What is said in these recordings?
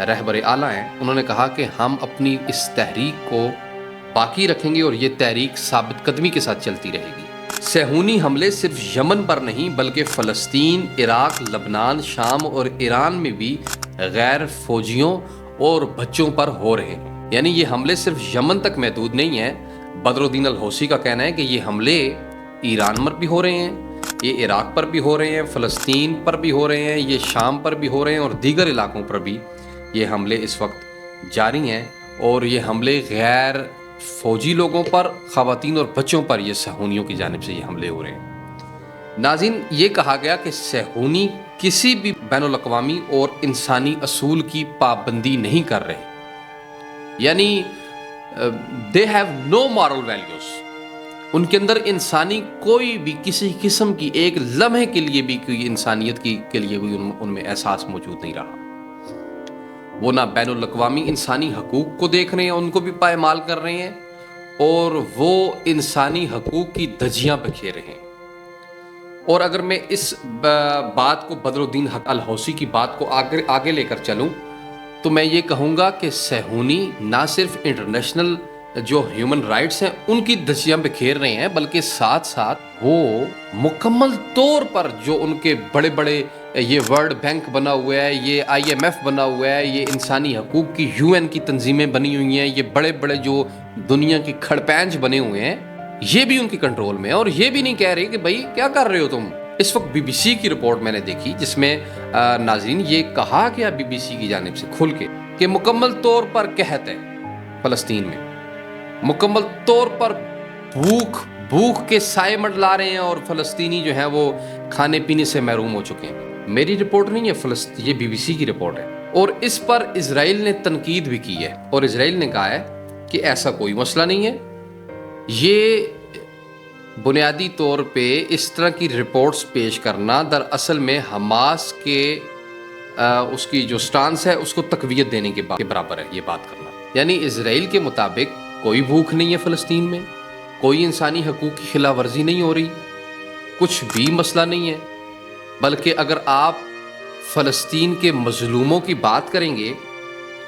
رہبر اعلیٰ ہیں، انہوں نے کہا کہ ہم اپنی اس تحریک کو باقی رکھیں گے اور یہ تحریک ثابت قدمی کے ساتھ چلتی رہے گی۔ صہیونی حملے صرف یمن پر نہیں بلکہ فلسطین، عراق، لبنان، شام اور ایران میں بھی غیر فوجیوں اور بچوں پر ہو رہے ہیں۔ یعنی یہ حملے صرف یمن تک محدود نہیں ہیں۔ بدر الدین الحوثی کا کہنا ہے کہ یہ حملے ایران پر بھی ہو رہے ہیں، یہ عراق پر بھی ہو رہے ہیں، فلسطین پر بھی ہو رہے ہیں، یہ شام پر بھی ہو رہے ہیں اور دیگر علاقوں پر بھی یہ حملے اس وقت جاری ہیں، اور یہ حملے غیر فوجی لوگوں پر، خواتین اور بچوں پر یہ صہیونیوں کی جانب سے یہ حملے ہو رہے ہیں۔ ناظرین، یہ کہا گیا کہ صہیونی کسی بھی بین الاقوامی اور انسانی اصول کی پابندی نہیں کر رہے، یعنی they have no moral values، ان کے اندر انسانی کوئی بھی کسی قسم کی ایک لمحے کے لیے بھی کوئی انسانیت کے لیے کوئی ان میں احساس موجود نہیں رہا۔ وہ نہ بین الاقوامی انسانی حقوق کو دیکھ رہے ہیں، ان کو بھی پائمال کر رہے ہیں، اور وہ انسانی حقوق کی دھجیاں بکھیر رہے ہیں۔ اور اگر میں اس بات کو بدر الدین الحوثی کی بات کو آگے لے کر چلوں تو میں یہ کہوں گا کہ صہیونی نہ صرف انٹرنیشنل جو ہیومن رائٹس ہیں ان کی دھجیاں بکھیر رہے ہیں، بلکہ ساتھ ساتھ وہ مکمل طور پر جو ان کے بڑے بڑے یہ ورلڈ بینک بنا ہوا ہے، یہ IMF بنا ہوا ہے، یہ انسانی حقوق کی UN کی تنظیمیں بنی ہوئی ہیں، یہ بڑے بڑے جو دنیا کی کھڑپینچ بنے ہوئے ہیں، یہ بھی ان کے کنٹرول میں ہے، اور یہ بھی نہیں کہہ رہے کہ بھائی کیا کر رہے ہو تم۔ اس وقت BBC کی رپورٹ میں نے دیکھی جس میں ناظرین یہ کہا گیا BBC کی جانب سے کھل کے کہ مکمل طور پر قحط ہے فلسطین میں، مکمل طور پر بھوک کے سائے منڈلا رہے ہیں، اور فلسطینی جو ہیں وہ کھانے پینے سے محروم ہو چکے ہیں۔ میری رپورٹ نہیں ہے، یہ BBC کی رپورٹ ہے، اور اس پر اسرائیل نے تنقید بھی کی ہے، اور اسرائیل نے کہا ہے کہ ایسا کوئی مسئلہ نہیں ہے، یہ بنیادی طور پہ اس طرح کی رپورٹس پیش کرنا دراصل میں حماس کے اس کی جو سٹانس ہے اس کو تقویت دینے کے برابر ہے یہ بات کرنا۔ یعنی اسرائیل کے مطابق کوئی بھوک نہیں ہے فلسطین میں، کوئی انسانی حقوق کی خلاف ورزی نہیں ہو رہی، کچھ بھی مسئلہ نہیں ہے، بلکہ اگر آپ فلسطین کے مظلوموں کی بات کریں گے،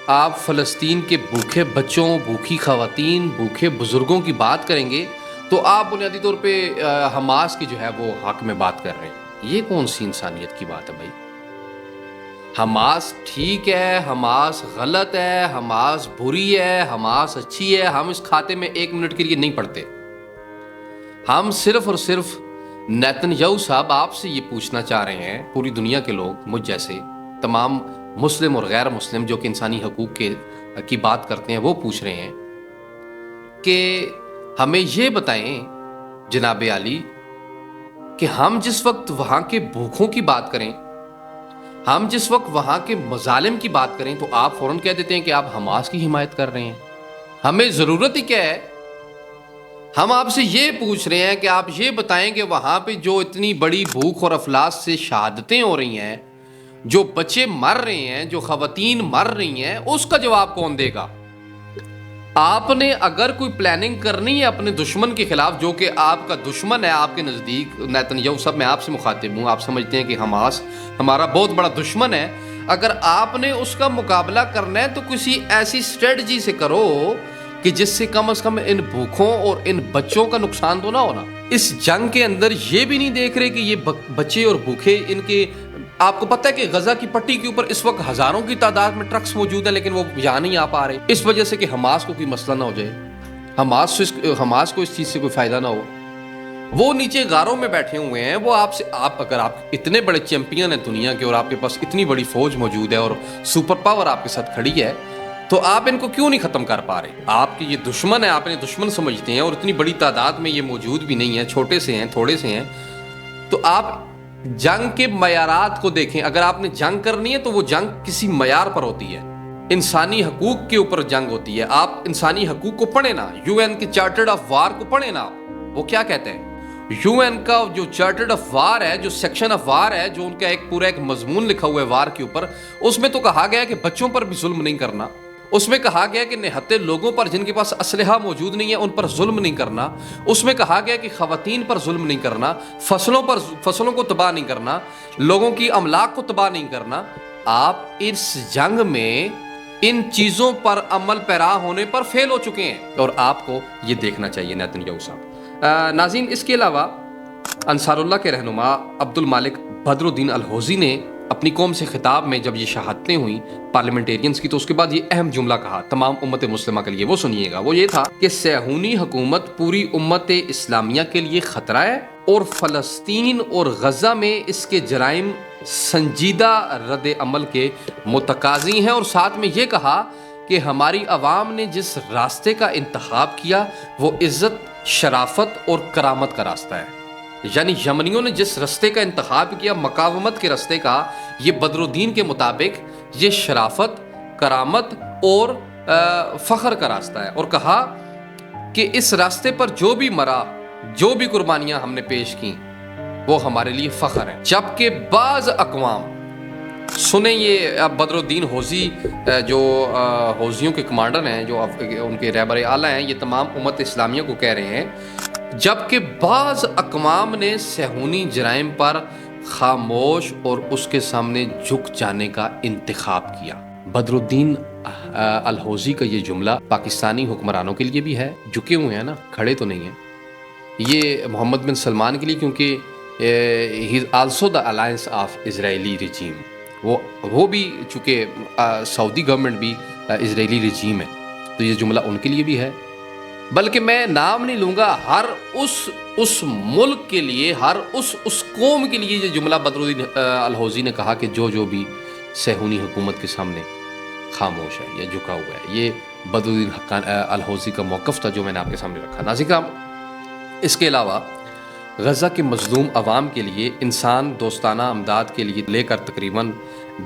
آپ فلسطین کے بھوکے بچوں، بھوکی خواتین، بھوکے بزرگوں کی بات کریں گے تو آپ بنیادی طور پہ حماس کی جو ہے وہ حق میں بات کر رہے ہیں۔ یہ کون سی انسانیت کی بات ہے بھائی؟ حماس ٹھیک ہے، حماس غلط ہے، حماس بری ہے، حماس اچھی ہے، ہم اس کھاتے میں 1 منٹ کے لیے نہیں پڑتے۔ ہم صرف اور صرف نیتن یاہو صاحب آپ سے یہ پوچھنا چاہ رہے ہیں، پوری دنیا کے لوگ مجھ جیسے تمام مسلم اور غیر مسلم جو کہ انسانی حقوق کی بات کرتے ہیں وہ پوچھ رہے ہیں کہ ہمیں یہ بتائیں جناب عالی کہ ہم جس وقت وہاں کے بھوکوں کی بات کریں، ہم جس وقت وہاں کے مظالم کی بات کریں تو آپ فوراً کہہ دیتے ہیں کہ آپ حماس کی حمایت کر رہے ہیں۔ ہمیں ضرورت ہی کیا ہے؟ ہم آپ سے یہ پوچھ رہے ہیں کہ آپ یہ بتائیں کہ وہاں پہ جو اتنی بڑی بھوک اور افلاس سے شہادتیں ہو رہی ہیں، جو بچے مر رہے ہیں، جو خواتین مر رہی ہیں، اس کا جواب کون دے گا؟ آپ نے اگر کوئی پلاننگ کرنی ہے اپنے دشمن کے خلاف، جو کہ آپ کا دشمن ہے آپ کے نزدیک، نیتن یاہو صاحب میں آپ سے مخاطب ہوں، آپ سمجھتے ہیں کہ حماس ہمارا بہت بڑا دشمن ہے، اگر آپ نے اس کا مقابلہ کرنا ہے تو کسی ایسی اسٹریٹجی سے کرو کہ جس سے کم از کم ان بھوکوں اور ان بچوں کا نقصان تو نہ ہونا۔ اس جنگ کے اندر یہ بھی نہیں دیکھ رہے کہ یہ بچے اور بھوکے ان کے، آپ کو پتہ ہے کہ غزہ کی پٹی کے اوپر اس وقت ہزاروں کی تعداد میں ٹرکس موجود ہیں لیکن وہ یہاں نہیں آ پا رہے، اس وجہ سے کہ حماس کو کوئی مسئلہ نہ ہو جائے، حماس کو اس چیز سے کوئی فائدہ نہ ہو۔ وہ نیچے غاروں میں بیٹھے ہوئے ہیں، وہ اگر آپ اتنے بڑے چیمپئن ہیں دنیا کے اور آپ کے پاس اتنی بڑی فوج موجود ہے اور سپر پاور آپ کے ساتھ کھڑی ہے، تو آپ ان کو کیوں نہیں ختم کر پا رہے؟ آپ کے یہ دشمن ہے، آپ انہیں دشمن سمجھتے ہیں اور اتنی بڑی تعداد میں یہ موجود بھی نہیں ہے، چھوٹے سے ہیں، تھوڑے سے ہیں، تو آپ جنگ کے معیارات کو دیکھیں۔ اگر آپ نے جنگ کرنی ہے تو وہ جنگ کسی معیار پر ہوتی ہے، انسانی حقوق کے اوپر جنگ ہوتی ہے۔ آپ انسانی حقوق کو پڑھیں نا، UN کے چارٹر آف وار کو پڑھیں نا، وہ کیا کہتے ہیں؟ UN کا جو چارٹر آف وار ہے، جو سیکشن آف وار ہے، جو ان کا پورا ایک مضمون لکھا ہوا ہے وار کے اوپر، اس میں تو کہا گیا کہ بچوں پر بھی ظلم نہیں کرنا، اس میں کہا گیا کہ نہتے لوگوں پر جن کے پاس اسلحہ موجود نہیں ہے ان پر ظلم نہیں کرنا، اس میں کہا گیا کہ خواتین پر ظلم نہیں کرنا، فصلوں کو تباہ نہیں کرنا، لوگوں کی املاک کو تباہ نہیں کرنا، آپ اس جنگ میں ان چیزوں پر عمل پیرا ہونے پر فیل ہو چکے ہیں، اور آپ کو یہ دیکھنا چاہیے نیتن یاہو صاحب۔ ناظرین، اس کے علاوہ انصار اللہ کے رہنما عبد المالک بدر الدین الحوزی نے اپنی قوم سے خطاب میں جب یہ شہادتیں ہوئیں پارلیمنٹیرینز کی، تو اس کے بعد یہ اہم جملہ کہا تمام امت مسلمہ کے لیے، وہ سنیے گا، وہ یہ تھا کہ صہیونی حکومت پوری امت اسلامیہ کے لیے خطرہ ہے، اور فلسطین اور غزہ میں اس کے جرائم سنجیدہ رد عمل کے متقاضی ہیں، اور ساتھ میں یہ کہا کہ ہماری عوام نے جس راستے کا انتخاب کیا وہ عزت، شرافت اور کرامت کا راستہ ہے۔ یعنی یمنیوں نے جس راستے کا انتخاب کیا، مقاومت کے راستے کا، یہ بدر الدین کے مطابق یہ شرافت، کرامت اور فخر کا راستہ ہے، اور کہا کہ اس راستے پر جو بھی مرا، جو بھی قربانیاں ہم نے پیش کی، وہ ہمارے لیے فخر ہے۔ جبکہ بعض اقوام، سنیں یہ بدر الدین حوزی جو حوزیوں کے کمانڈر ہیں، جو ان کے رہبر اعلیٰ ہیں، یہ تمام امت اسلامیہ کو کہہ رہے ہیں، جبکہ بعض اقوام نے صہیونی جرائم پر خاموش اور اس کے سامنے جھک جانے کا انتخاب کیا۔ بدر الدین الحوزی کا یہ جملہ پاکستانی حکمرانوں کے لیے بھی ہے، جھکے ہوئے ہیں نا، کھڑے تو نہیں ہیں۔ یہ محمد بن سلمان کے لیے، کیونکہ he is also the alliance of Israeli regime, وہ بھی چونکہ سعودی گورنمنٹ بھی اسرائیلی رجیم ہے، تو یہ جملہ ان کے لیے بھی ہے۔ بلکہ میں نام نہیں لوں گا، ہر اس ملک کے لیے، ہر اس قوم کے لیے یہ جملہ بدر الدین الحوزی نے کہا کہ جو بھی صہیونی حکومت کے سامنے خاموش ہے یا جھکا ہوا ہے۔ یہ بدر الدین الحوزی کا موقف تھا جو میں نے آپ کے سامنے رکھا۔ ناظرین، اس کے علاوہ غزہ کے مظلوم عوام کے لیے انسان دوستانہ امداد کے لیے لے کر تقریباً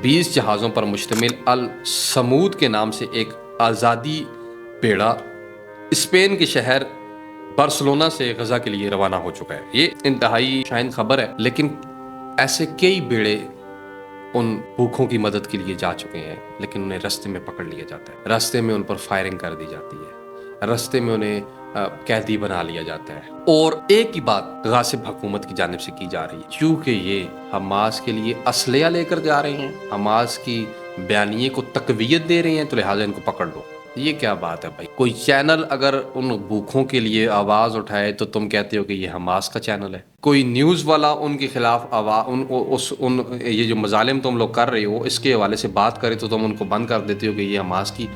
20 جہازوں پر مشتمل الصمود کے نام سے ایک آزادی بیڑا اسپین کے شہر بارسلونا سے غزہ کے لیے روانہ ہو چکا ہے۔ یہ انتہائی شائن خبر ہے، لیکن ایسے کئی بیڑے ان بھوکھوں کی مدد کے لیے جا چکے ہیں، لیکن انہیں راستے میں پکڑ لیا جاتا ہے، راستے میں ان پر فائرنگ کر دی جاتی ہے، راستے میں انہیں قیدی بنا لیا جاتا ہے۔ اور ایک ہی بات غاصب حکومت کی جانب سے کی جا رہی ہے، کیونکہ یہ حماس کے لیے اسلحہ لے کر جا رہے ہیں، حماس کی بیانیے کو تقویت دے رہے ہیں، تو لہٰذا ان کو پکڑ لو۔ یہ کیا بات ہے بھائی؟ کوئی چینل اگر ان بھوکھوں کے لیے آواز اٹھائے تو تم کہتے ہو کہ یہ حماس کا چینل ہے۔ کوئی نیوز والا ان کے خلاف یہ جو مظالم تم لوگ کر رہے ہو اس کے حوالے سے بات کرے تو تم ان کو بند کر دیتے ہو کہ یہ حماس کی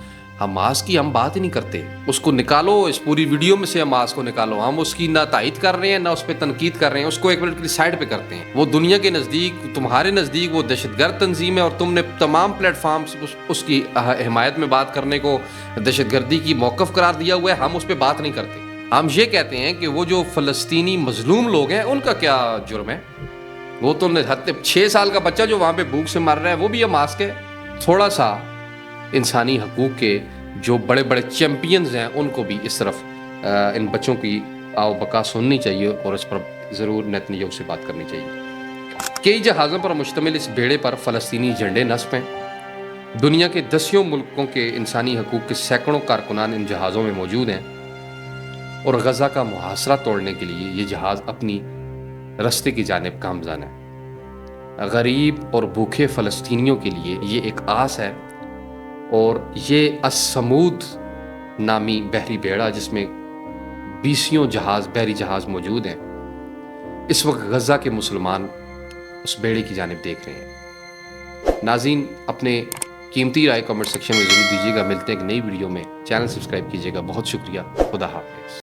ہم بات ہی نہیں کرتے۔ اس کو نکالو، اس پوری ویڈیو میں سے حماس کو نکالو۔ ہم اس کی نہ تائید کر رہے ہیں نہ اس پہ تنقید کر رہے ہیں، اس کو ایک منٹ کے لیے سائڈ پہ کرتے ہیں۔ وہ دنیا کے نزدیک، تمہارے نزدیک وہ دہشت گرد تنظیم ہے، اور تم نے تمام پلیٹ فارمز اس کی حمایت میں بات کرنے کو دہشت گردی کی موقف قرار دیا ہوا ہے۔ ہم اس پہ بات نہیں کرتے۔ ہم یہ کہتے ہیں کہ وہ جو فلسطینی مظلوم لوگ ہیں ان کا کیا جرم ہے؟ وہ تو 6 سال کا بچہ جو وہاں پہ بھوک سے مر رہا ہے وہ بھی حماس کے۔ تھوڑا سا انسانی حقوق کے جو بڑے بڑے چیمپئنز ہیں ان کو بھی اس طرف ان بچوں کی آو بقا سننی چاہیے، اور اس پر ضرور نیتن یاہو سے بات کرنی چاہیے۔ کئی جہازوں پر مشتمل اس بیڑے پر فلسطینی جھنڈے نصب ہیں۔ دنیا کے 10 ملکوں کے انسانی حقوق کے سینکڑوں کارکنان ان جہازوں میں موجود ہیں، اور غزہ کا محاصرہ توڑنے کے لیے یہ جہاز اپنی راستے کی جانب گامزن ہے۔ غریب اور بھوکے فلسطینیوں کے لیے یہ ایک آس ہے، اور یہ الصمود نامی بحری بیڑا جس میں 20 بحری جہاز موجود ہیں، اس وقت غزہ کے مسلمان اس بیڑے کی جانب دیکھ رہے ہیں۔ ناظرین، اپنے قیمتی رائے کمنٹ سیکشن میں ضرور دیجیے گا۔ ملتے ہیں ایک نئی ویڈیو میں، چینل سبسکرائب کیجیے گا۔ بہت شکریہ، خدا حافظ۔